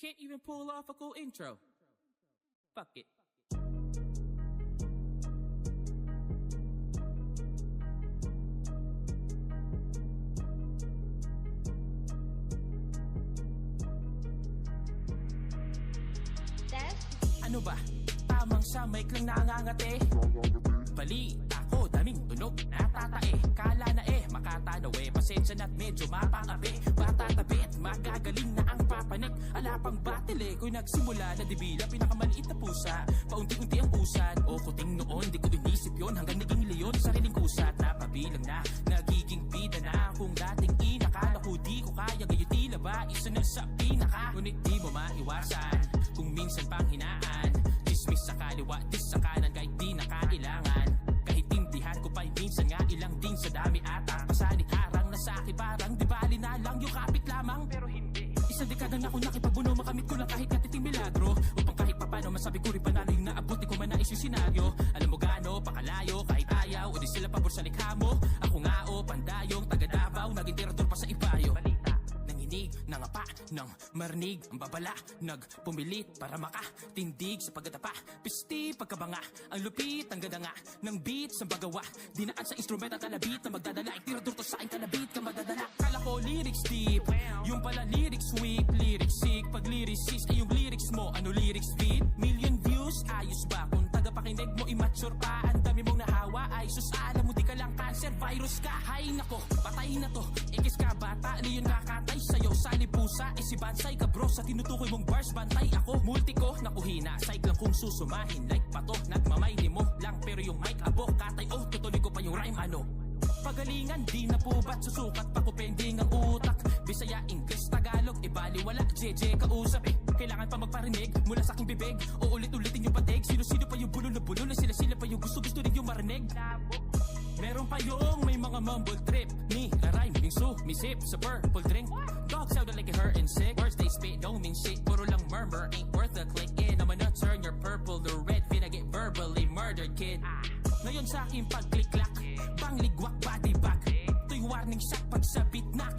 Can't even pull off a cool intro. Fuck it. Ano ba? Tamang sa mic lang nangangate. Balita ko, daming tunog natatae. Kala na makatanaw pasensya na't medyo mapangabi. Bata tabi at magagaling na ang papanik. Ala pang battle kung nagsimula na dibila. Pinakamaliit na pusa, paunti-unti ang usan. O kuting noon, di ko inisip yon. Hanggang naging leon, sariling kusat. Napabilang na, nagiging bida na. Kung dating inakala ko di ko kaya, gayon tila ba isa na sa pinaka. Ngunit di mo maiwasan, kung minsan pang hinaan. Dismiss sa kaliwa, dis sa kanan, kahit di na kailangan. Kahit tindihan ko pa'y minsan nga ilang din sa dami ata. Pasalit harang na sa akin parang di bali na lang yung kapit lamang. Pero hindi, isang dekada na ako nakipagbuno, makamit ko lang kahit natiting milagro. Upang kahit papano masabi ko rin panalo yung naabot, di ko man nais yung senaryo. Alam mo gaano, pakalayo, kahit ayaw, o di sila pabor sa likha mo. Ako nga pandayong taga Davao, naging tirador pa sa ibayo. Nanginig, nangapa, nang marinig ang babala, nagpumilit para makatindig sa pagkatapa. Pisti, pagkabanga, ang lupit, ang ganda nga ng beat sa bagawa. Dinaan sa instrument at talabit na magdadala. Tirador to sa aking talabit ka madadala. Kala ko lyrics deep, yung pala lyrics weak. Lyrics sick, pag lyricist ay yung lyrics mo. Ano lyrics beat? Million views, ayos ba? Kung tagapakinig mo immature pa, ang dami mong nahawa. Ay sus, alam mo di ka lang cancer, virus ka. Hay nako, patay na to. Ikis ka bata, leon kakatay sa'yo. Sali pusa, si bansay ka bro. Sa tinutukoy mong bars, bantay ako. Multi ko, nakuhina, psych lang kung susumahin. Like pato, nagmamayli mo lang. Pero yung mic abo, katay oh, tutuloy ko pa yung rhyme ano. Pagalingan, di na po ba't susukat pa ko pending ang utak. Bisaya, English, Tagalog, ibali wala, JJ kausap kailangan pa magparinig mula sa aking bibig. O ulit-ulitin yung patig. Sino-sino pa yung bulol na sila-sila pa yung gusto-gusto rin yung marinig. Meron pa yung may mga mumble trip. Ni rhyme, yung sumisip sa purple drink. Dog sounded like a hurt and sick. Words they spit don't mean shit. Puro lang murmur, ain't worth a click in. I'm gonna turn your purple to red. Finna get verbally murdered, kid. Ngayon sa aking pag-click-clack, pangligwak body back. Ito'y warning shot pag sabit na